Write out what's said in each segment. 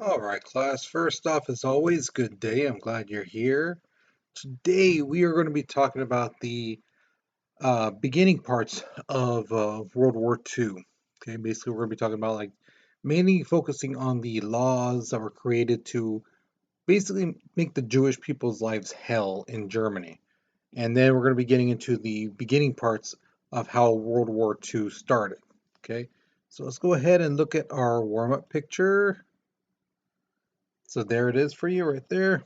All right, class. First off, as always, good day. I'm glad you're here. Today, we are going to be talking about the beginning parts of World War II. Okay, basically, we're going to be talking about mainly focusing on the laws that were created to basically make the Jewish people's lives hell in Germany. And then we're going to be getting into the beginning parts of how World War II started. Okay, so let's go ahead and look at our warm-up picture. So there it is for you right there.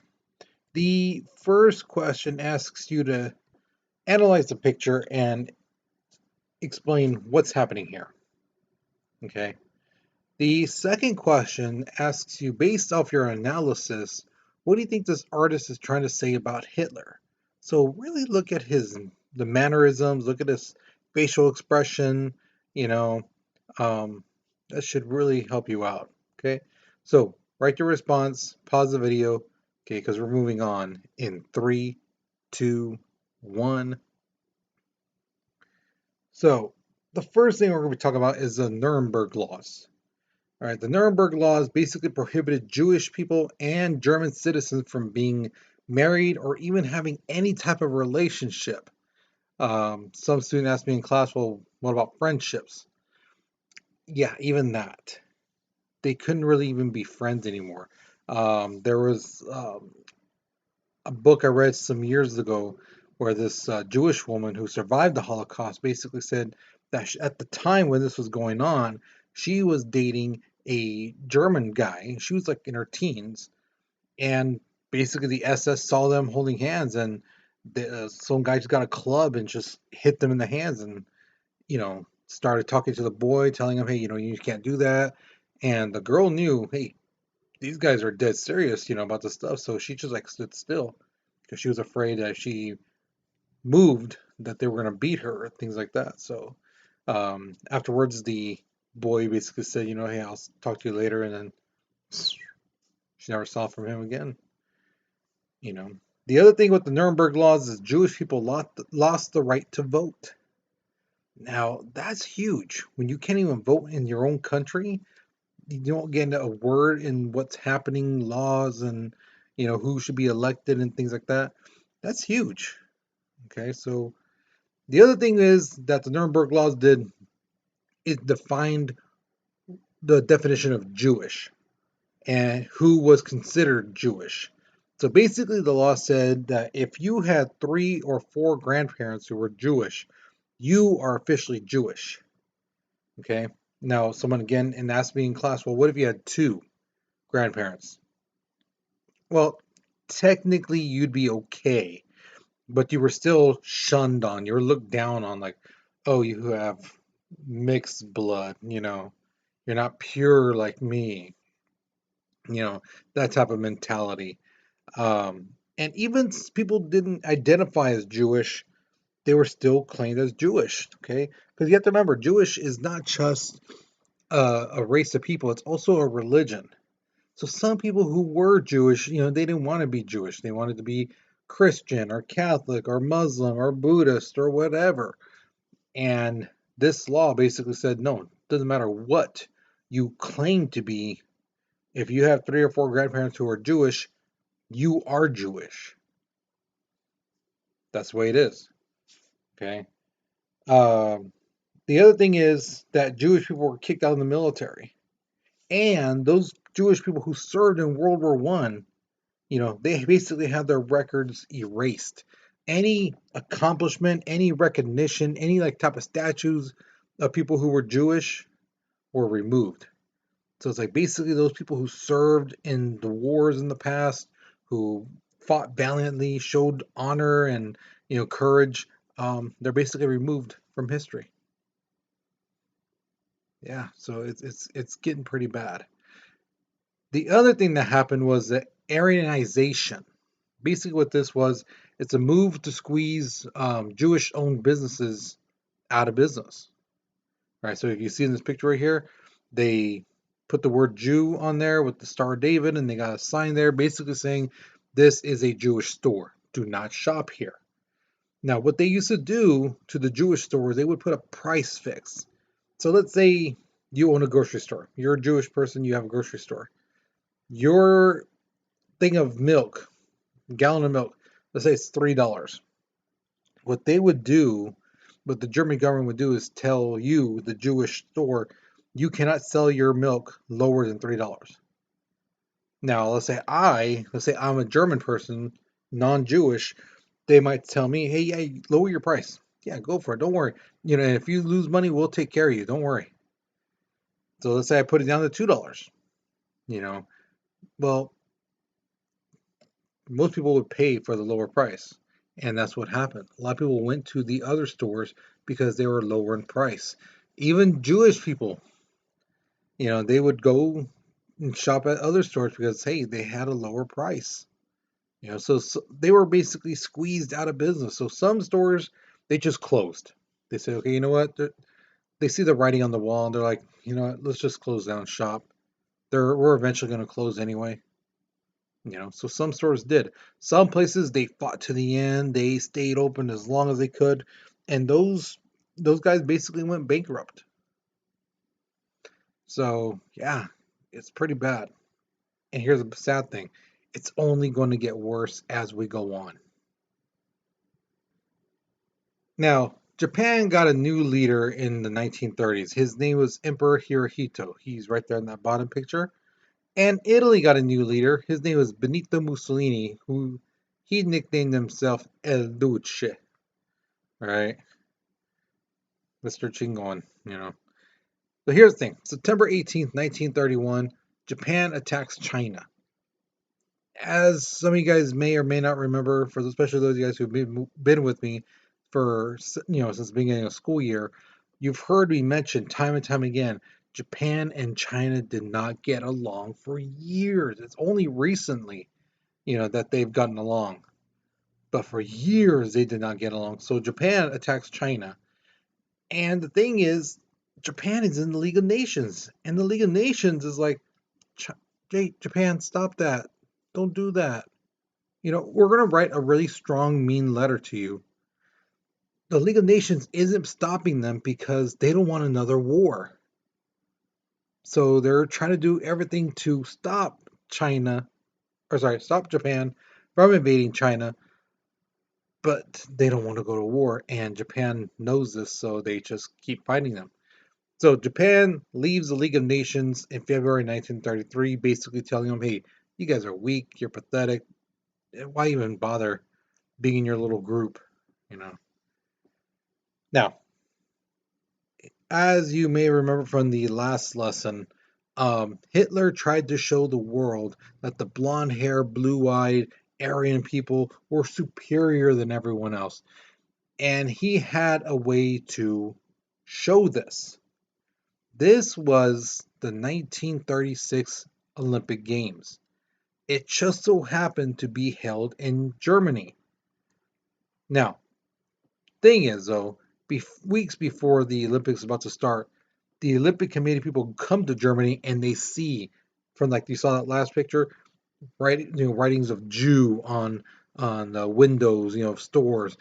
The first question asks you to analyze the picture and explain what's happening here. Okay. The second question asks you, based off your analysis, what do you think this artist is trying to say about Hitler? So really look at the mannerisms, look at his facial expression, you know, um, that should really help you out. Okay. So write your response, pause the video, okay, because we're moving on in three, two, one. So the first thing we're going to be talking about is the Nuremberg Laws. All right, the Nuremberg Laws basically prohibited Jewish people and German citizens from being married or even having any type of relationship. Some student asked me in class, well, what about friendships? Yeah, even that. They couldn't really even be friends anymore. There was a book I read some years ago where this Jewish woman who survived the Holocaust basically said that at the time when this was going on, she was dating a German guy. She was like in her teens, and basically the SS saw them holding hands, and some guy just got a club and just hit them in the hands, and started talking to the boy, telling him, hey, you can't do that. And the girl knew, hey, these guys are dead serious, about this stuff. So she just like stood still because she was afraid that if she moved that they were going to beat her, things like that. So afterwards, the boy basically said, hey, I'll talk to you later, and then she never saw from him again. You know, the other thing with the Nuremberg laws is Jewish people lost the right to vote. Now that's huge. When you can't even vote in your own country, you don't get a word in what's happening, laws, and who should be elected and things like that. That's huge. Okay, so the other thing is that the Nuremberg laws did is defined the definition of Jewish and who was considered Jewish. So basically, the law said that if you had 3 or 4 grandparents who were Jewish, you are officially Jewish. Okay. Now, someone again and asked me in class, well, what if you had 2 grandparents? Well, technically, you'd be okay, but you were still shunned on. You were looked down on, like, oh, you have mixed blood, you're not pure like me, you know, that type of mentality. And even people didn't identify as Jewish, they were still claimed as Jewish, okay? Because you have to remember, Jewish is not just a race of people, it's also a religion. So some people who were Jewish, they didn't want to be Jewish. They wanted to be Christian or Catholic or Muslim or Buddhist or whatever. And this law basically said, no, it doesn't matter what you claim to be. If you have 3 or 4 grandparents who are Jewish, you are Jewish. That's the way it is. Okay. Um, the other thing is that Jewish people were kicked out of the military, and those Jewish people who served in World War One, they basically had their records erased. Any accomplishment, any recognition, any like type of statues of people who were Jewish were removed. So it's like basically those people who served in the wars in the past, who fought valiantly, showed honor and courage, they're basically removed from history. Yeah, so it's getting pretty bad. The other thing that happened was the Aryanization. Basically, what this was, it's a move to squeeze Jewish-owned businesses out of business. All right, so if you see in this picture right here, they put the word Jew on there with the Star of David, and they got a sign there basically saying, this is a Jewish store. Do not shop here. Now, what they used to do to the Jewish stores, they would put a price fix. So let's say you own a grocery store. You're a Jewish person, you have a grocery store. Your thing of milk, gallon of milk, let's say it's $3. What they would do, what the German government would do is tell you, the Jewish store, you cannot sell your milk lower than $3. Now, let's say I'm a German person, non-Jewish, they might tell me, hey, yeah, lower your price. Yeah, go for it. Don't worry. And if you lose money, we'll take care of you. Don't worry. So let's say I put it down to $2. You know, well, most people would pay for the lower price. And that's what happened. A lot of people went to the other stores because they were lower in price. Even Jewish people, they would go and shop at other stores because, hey, they had a lower price. So they were basically squeezed out of business. So some stores, they just closed. They said, okay, you know what? They see the writing on the wall and they're like, you know what? Let's just close down shop. We're eventually going to close anyway. So some stores did. Some places they fought to the end. They stayed open as long as they could, and those guys basically went bankrupt. So yeah, it's pretty bad. And here's the sad thing: it's only going to get worse as we go on. Now, Japan got a new leader in the 1930s. His name was Emperor Hirohito. He's right there in that bottom picture. And Italy got a new leader. His name was Benito Mussolini, who he nicknamed himself El Duce. Right, Mr. Chingon. So here's the thing. September 18th, 1931, Japan attacks China. As some of you guys may or may not remember, for especially those of you guys who've been with me for since the beginning of school year, you've heard me mention time and time again, Japan and China did not get along for years. It's only recently, that they've gotten along. But for years they did not get along. So Japan attacks China. And the thing is, Japan is in the League of Nations, and the League of Nations is like, hey, Japan, stop that! Don't do that. We're gonna write a really strong, mean letter to you. The League of Nations isn't stopping them because they don't want another war. So they're trying to do everything to stop stop Japan from invading China, but they don't want to go to war, and Japan knows this, so they just keep fighting them. So Japan leaves the League of Nations in February 1933, basically telling them, hey, you guys are weak, you're pathetic. Why even bother being in your little group? You know. Now, as you may remember from the last lesson, Hitler tried to show the world that the blonde hair, blue eyed Aryan people were superior than everyone else. And he had a way to show this. This was the 1936 Olympic Games. It just so happened to be held in Germany. Now, thing is though, weeks before the Olympics is about to start, the Olympic Committee people come to Germany and they see, from like you saw that last picture, writings of Jew on the windows, of stores,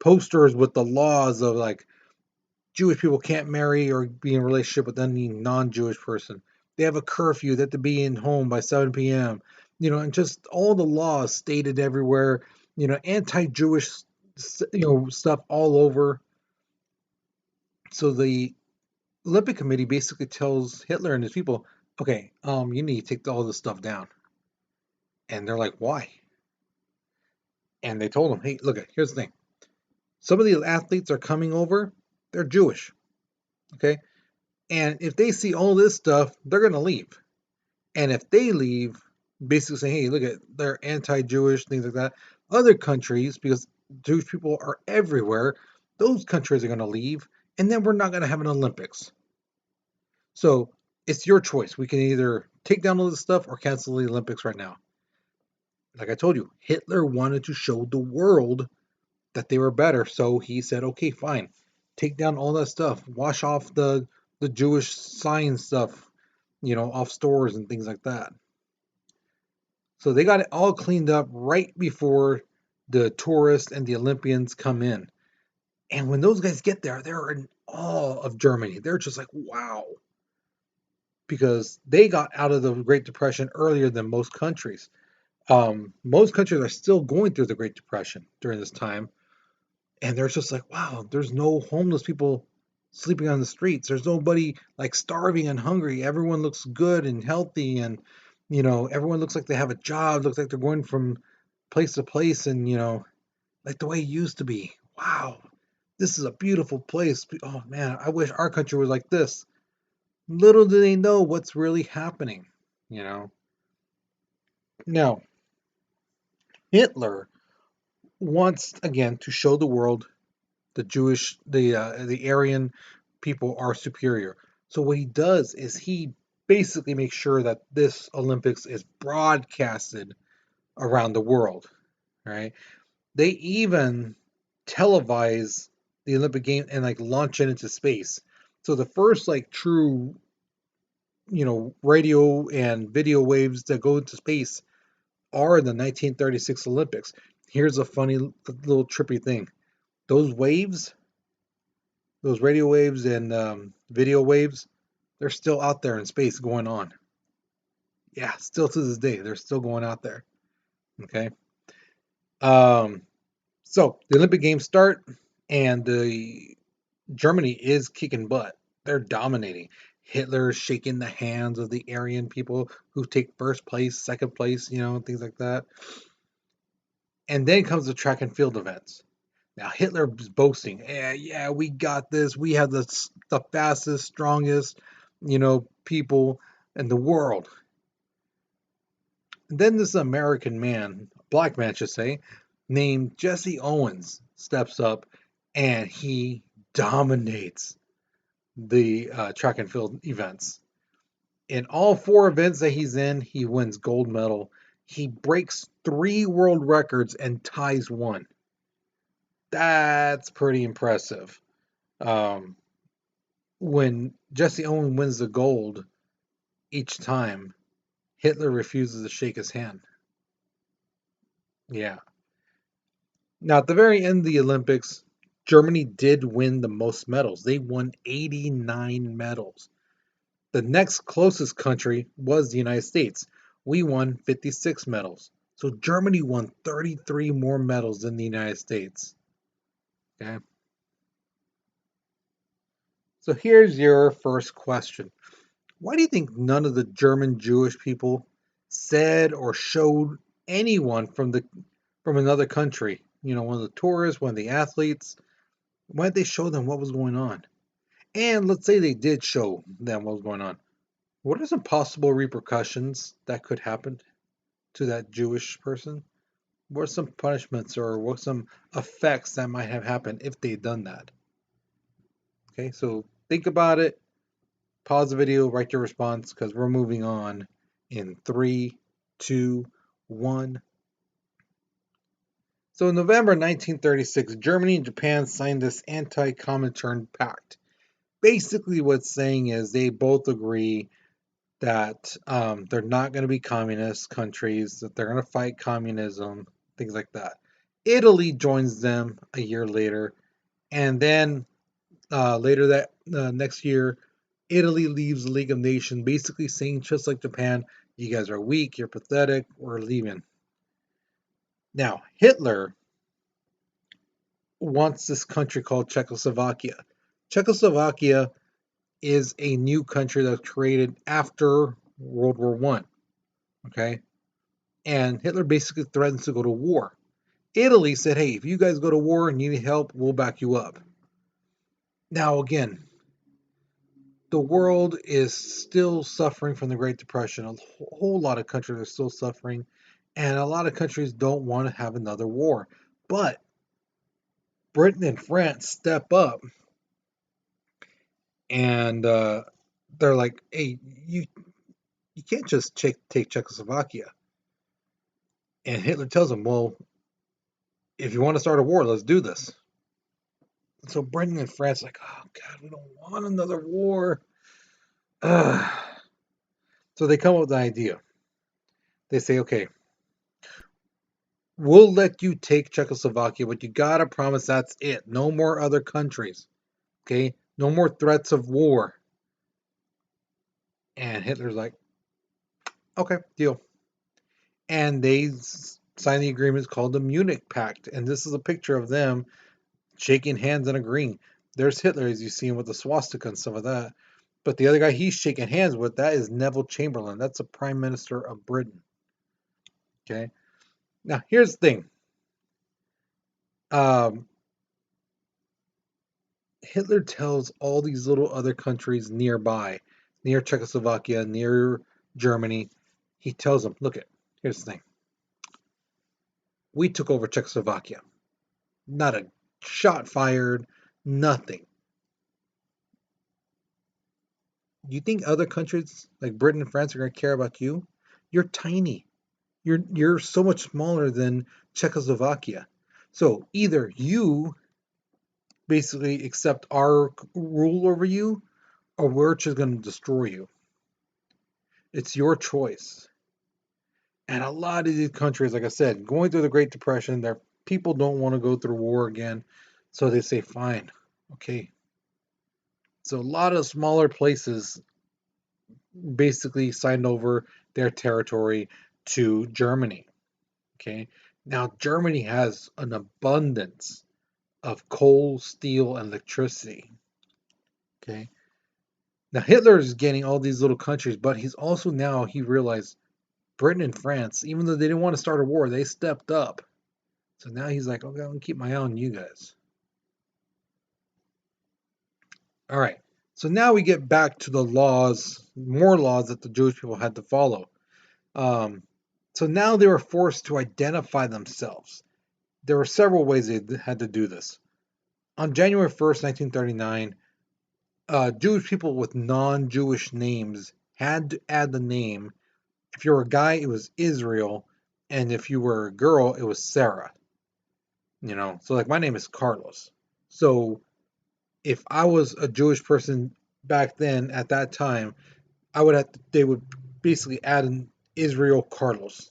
posters with the laws of like Jewish people can't marry or be in a relationship with any non-Jewish person. They have a curfew. They have to be in home by 7 p.m. And just all the laws stated everywhere. Anti-Jewish, stuff all over. So the Olympic Committee basically tells Hitler and his people, okay, you need to take all this stuff down. And they're like, why? And they told him, hey, look, here's the thing. Some of the athletes are coming over. They're Jewish. Okay. And if they see all this stuff, they're going to leave. And if they leave, basically saying, hey, look at they're anti-Jewish, things like that, other countries, because Jewish people are everywhere, those countries are going to leave, and then we're not going to have an Olympics. So it's your choice. We can either take down all this stuff or cancel the Olympics right now. Like I told you, Hitler wanted to show the world that they were better. So he said, okay, fine. Take down all that stuff. Wash off the Jewish sign stuff, off stores and things like that. So they got it all cleaned up right before the tourists and the Olympians come in. And when those guys get there, they're in awe of Germany. They're just like, wow. because they got out of the Great Depression earlier than most countries. Most countries are still going through the Great Depression during this time, and they're just like, wow, there's no homeless people sleeping on the streets. There's nobody like starving and hungry. Everyone looks good and healthy, and everyone looks like they have a job. Looks like they're going from place to place, and like the way it used to be. Wow, this is a beautiful place. Oh man, I wish our country was like this. Little do they know what's really happening. You know. Now, Hitler wants again to show the world the Aryan people are superior. So what he does is he basically makes sure that this Olympics is broadcasted around the world. Right? They even televise the Olympic game and like launch it into space. So the first like true radio and video waves that go into space are in the 1936 Olympics. Here's a funny little trippy thing. Those waves, those radio waves and video waves, they're still out there in space going on. Yeah, still to this day, they're still going out there. Okay. Um, so the Olympic Games start, and the Germany is kicking butt. They're dominating. Hitler is shaking the hands of the Aryan people who take first place, second place, things like that. And then comes the track and field events. Now Hitler is boasting, yeah, we got this. We have the fastest, strongest, people in the world. And then this American man, black man, I should say, named Jesse Owens, steps up, and he dominates the track and field events. In all four events that he's in, he wins gold medal. He breaks 3 world records and ties 1. That's pretty impressive. Um, when Jesse Owens wins the gold each time, Hitler refuses to shake his hand. Yeah. Now, at the very end of the Olympics, Germany did win the most medals. They won 89 medals. The next closest country was the United States. We won 56 medals. So Germany won 33 more medals than the United States. Okay. So here's your first question. Why do you think none of the German Jewish people said or showed anyone from another country? One of the tourists, one of the athletes. Why did they show them what was going on? And let's say they did show them what was going on. What are some possible repercussions that could happen to that Jewish person? What are some punishments or what some effects that might have happened if they'd done that? Okay, so think about it. Pause the video, write your response because we're moving on in 3, 2, 1. So in November 1936, Germany and Japan signed this anti-Comintern pact. Basically, what it's saying is they both agree that they're not going to be communist countries, that they're going to fight communism, things like that. Italy joins them a year later, and then later that next year, Italy leaves the League of Nations, basically saying, just like Japan, you guys are weak, you're pathetic, we're leaving. Now, Hitler wants this country called Czechoslovakia. Czechoslovakia is a new country that was created after World War One. Okay? And Hitler basically threatens to go to war. Italy said, hey, if you guys go to war and need help, we'll back you up. Now, again, the world is still suffering from the Great Depression. A whole lot of countries are still suffering, and a lot of countries don't want to have another war. But Britain and France step up, and they're like, "Hey, you can't just take Czechoslovakia." And Hitler tells them, "Well, if you want to start a war, let's do this." So Britain and France are like, "Oh God, we don't want another war." Ugh. So they come up with an idea. They say, "Okay, we'll let you take Czechoslovakia, but you gotta promise that's it. No more other countries. Okay? No more threats of war." And Hitler's like, okay, deal. And they signed the agreement called the Munich Pact. And this is a picture of them shaking hands and agreeing. There's Hitler, as you see him with the swastika and stuff like that. But the other guy he's shaking hands with, that is Neville Chamberlain. That's the Prime Minister of Britain. Okay. Now, here's the thing. Um, Hitler tells all these little other countries nearby, near Czechoslovakia, near Germany, he tells them, look, here's the thing. We took over Czechoslovakia. Not a shot fired, nothing. You think other countries like Britain and France are going to care about you? You're tiny. You're so much smaller than Czechoslovakia. So either you basically accept our rule over you, or we're just going to destroy you. It's your choice. And a lot of these countries, like I said, going through the Great Depression, their people don't want to go through war again. So they say, fine, okay. So a lot of smaller places basically signed over their territory to Germany. Okay. Now, Germany has an abundance of coal, steel, and electricity. Okay. Now, Hitler is getting all these little countries, but he's also now, he realized Britain and France, even though they didn't want to start a war, they stepped up. So now he's like, okay, I'm going to keep my eye on you guys. All right. So now we get back to the laws, more laws that the Jewish people had to follow. Um, so now they were forced to identify themselves. There were several ways they had to do this. On January 1st, 1939, Jewish people with non-Jewish names had to add the name. If you were a guy, it was Israel, and if you were a girl, it was Sarah. So like my name is Carlos. So if I was a Jewish person back then at that time, they would basically add an Israel Carlos.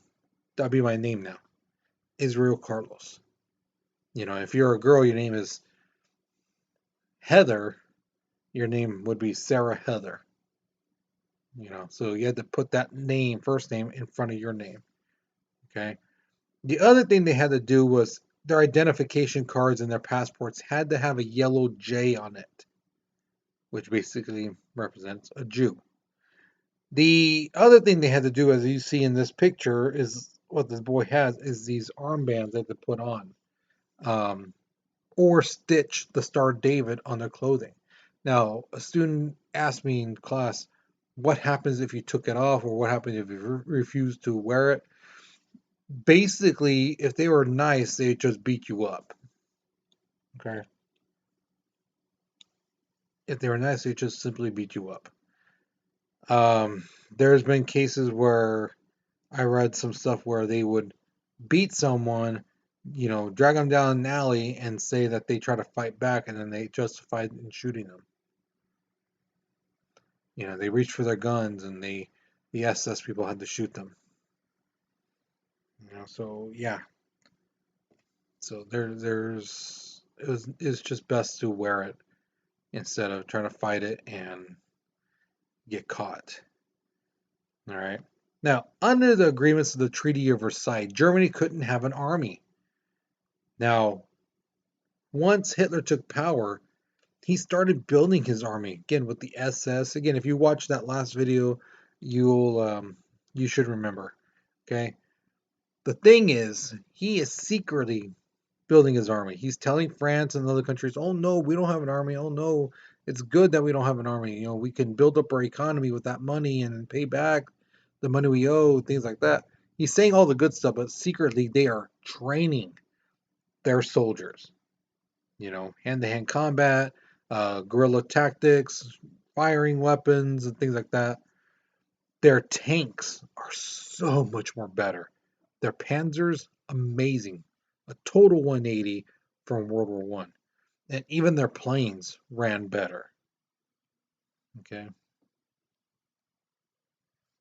That'd be my name now. Israel Carlos. If you're a girl, your name is Heather, your name would be Sarah Heather. So you had to put that name, first name, in front of your name. Okay. The other thing they had to do was their identification cards and their passports had to have a yellow J on it, which basically represents a Jew. The other thing they had to do, as you see in this picture, is what this boy has is these armbands that they put on, or stitch the Star of David on their clothing. Now, a student asked me in class, what happens if you took it off, or what happens if you refused to wear it? Basically, if they were nice, they'd just beat you up. Okay? If they were nice, they'd just simply beat you up. There's been cases where I read some stuff where they would beat someone, drag them down an alley and say that they try to fight back, and then they justified in shooting them. They reached for their guns, and the SS people had to shoot them. So yeah. So it's just best to wear it instead of trying to fight it and get caught. All right. Now, under the agreements of the Treaty of Versailles, Germany couldn't have an army. Now, once Hitler took power, he started building his army again with the SS. Again, if you watch that last video, you should remember. Okay. The thing is, he is secretly building his army. He's telling France and other countries, "Oh no, we don't have an army. Oh no, it's good that we don't have an army. We can build up our economy with that money and pay back the money we owe, things like that." He's saying all the good stuff, but secretly they are training their soldiers. Hand-to-hand combat, guerrilla tactics, firing weapons, and things like that. Their tanks are so much more better. Their panzers, amazing. A total 180 from World War One. And even their planes ran better. Okay.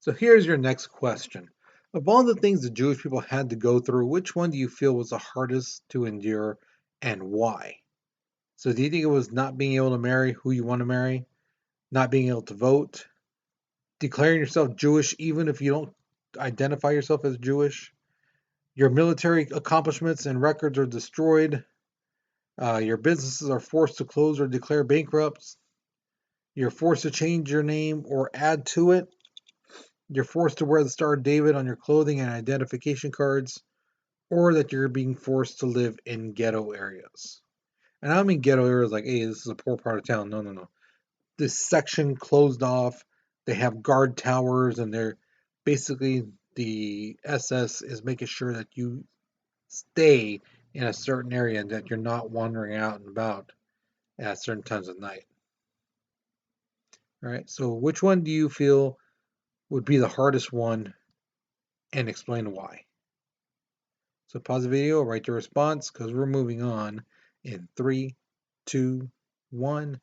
So here's your next question. Of all the things the Jewish people had to go through, which one do you feel was the hardest to endure and why? So do you think it was not being able to marry who you want to marry? Not being able to vote? declaring yourself Jewish even if you don't identify yourself as Jewish. Your military accomplishments and records are destroyed. Your businesses are forced to close or declare bankrupt. You're forced to change your name or add to it. You're forced to wear the Star of David on your clothing and identification cards, or that you're being forced to live in ghetto areas. And I don't mean ghetto areas like, hey, this is a poor part of town. No, no, no. This section closed off. They have guard towers, and they're basically the SS is making sure that you stay in a certain area and that you're not wandering out and about at certain times of night. All right. So, which one do you feel would be the hardest one, and explain why? So, pause the video, write your response because we're moving on in 3, 2, 1.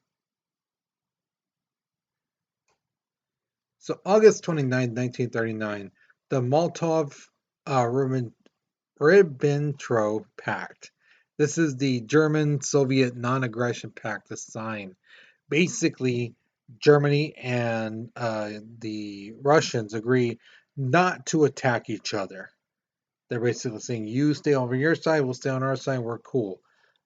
So, August 29, 1939, the Molotov Ribbentrop Pact. This is the German-Soviet non-aggression pact, the sign. Basically, Germany and the Russians agree not to attack each other. They're basically saying, you stay over your side, we'll stay on our side, we're cool.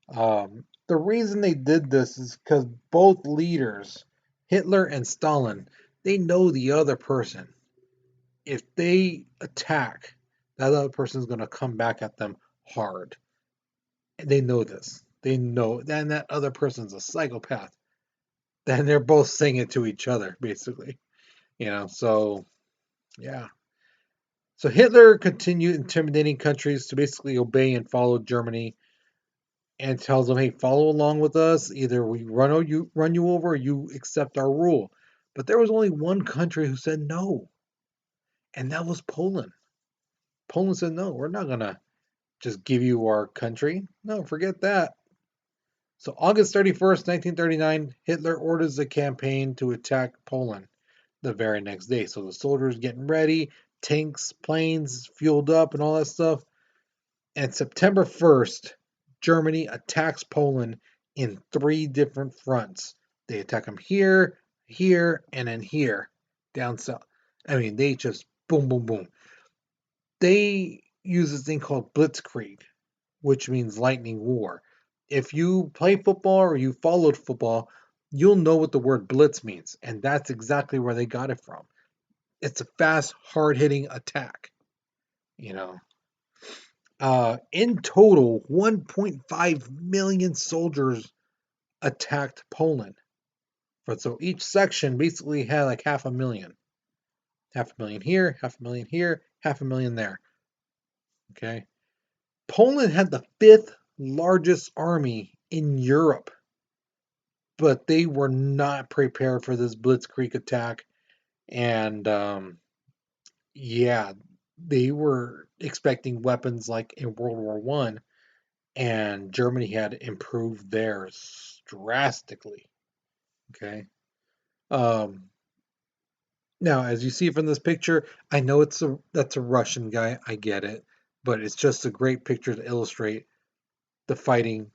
The reason they did this is because both leaders, Hitler and Stalin, they know the other person. If they attack, that other person is going to come back at them hard. And they know this. They know. Then that other person's a psychopath. Then they're both saying it to each other, basically. So yeah. So Hitler continued intimidating countries to basically obey and follow Germany, and tells them, "Hey, follow along with us. Either we run you over, or you accept our rule." But there was only one country who said no, and that was Poland. Poland said, "No, we're not gonna just give you our country. No, forget that." So August 31st, 1939, Hitler orders the campaign to attack Poland the very next day. So the soldiers getting ready, tanks, planes, fueled up, and all that stuff. And September 1st, Germany attacks Poland in 3 different fronts. They attack them here, here, and then here, down south. I mean, they just boom, boom, boom. They use this thing called Blitzkrieg, which means lightning war. If you play football or you followed football, you'll know what the word blitz means, and that's exactly where they got it from. It's a fast, hard-hitting attack. You know, in total, 1.5 million soldiers attacked Poland. But so each section basically had like half a million here, half a million here, half a million there. Okay, Poland had the 5th largest army in Europe, but they were not prepared for this Blitzkrieg attack. And yeah, they were expecting weapons like in World War I, and Germany had improved theirs drastically. Okay. Um, Now, as you see from this picture, I know that's a Russian guy. I get it, but it's just a great picture to illustrate the fighting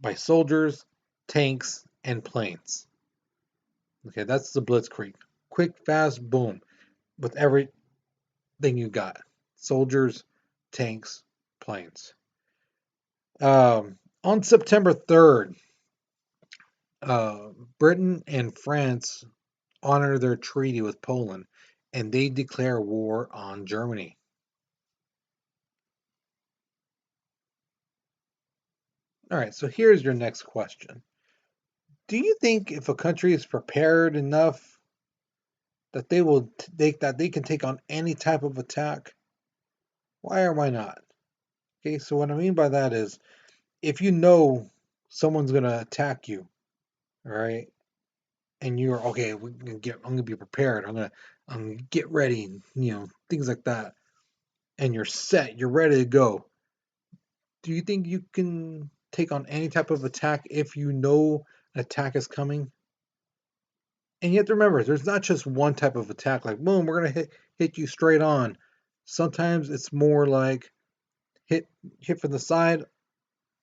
by soldiers, tanks, and planes. Okay, that's the Blitzkrieg. Quick, fast, boom, with everything you got: soldiers, tanks, planes. On September 3rd, uh, Britain and France honor their treaty with Poland, and they declare war on Germany. All right, so here's your next question. Do you think if a country is prepared enough that they can take on any type of attack? Why or why not? Okay, so what I mean by that is if you know someone's gonna attack you, all right, and you're okay, I'm gonna be prepared. I'm gonna get ready, things like that, and you're set, you're ready to go. Do you think you can take on any type of attack if you know an attack is coming? And you have to remember, there's not just one type of attack, like boom, we're gonna hit you straight on. Sometimes it's more like hit from the side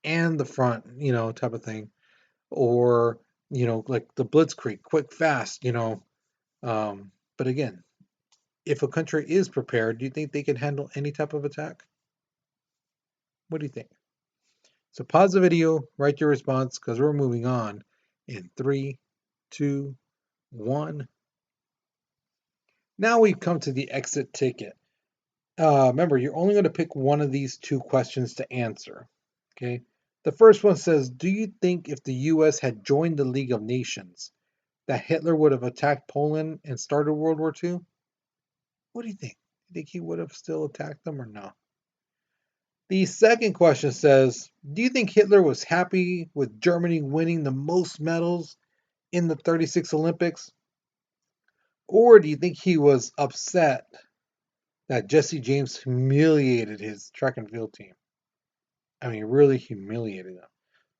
and the front, type of thing. Or, like the Blitzkrieg, quick, fast. But again, if a country is prepared, do you think they can handle any type of attack? What do you think? So pause the video, write your response because we're moving on in 3, 2, 1. Now we've come to the exit ticket. Remember, you're only going to pick one of these two questions to answer. Okay. The first one says, do you think if the US had joined the League of Nations, that Hitler would have attacked Poland and started World War II? What do you think? Do you think he would have still attacked them or no? The second question says, do you think Hitler was happy with Germany winning the most medals in the 36 Olympics? Or do you think he was upset that Jesse James humiliated his track and field team? I mean, really humiliated them.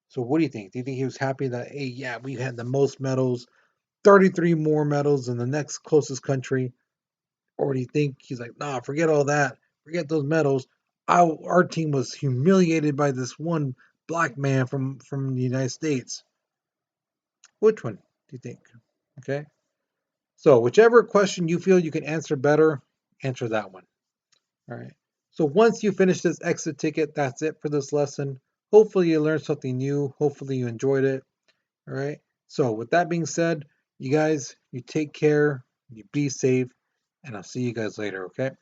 So what do you think? Do you think he was happy that, hey, yeah, we had the most medals, 33 more medals than the next closest country? Or do you think he's like, nah, forget all that. Forget those medals. Our team was humiliated by this one black man from the United States. Which one do you think? Okay. So whichever question you feel you can answer better, answer that one. All right. So once you finish this exit ticket, that's it for this lesson. Hopefully you learned something new. Hopefully you enjoyed it. All right. So with that being said, you guys, you take care, you be safe, and I'll see you guys later, okay?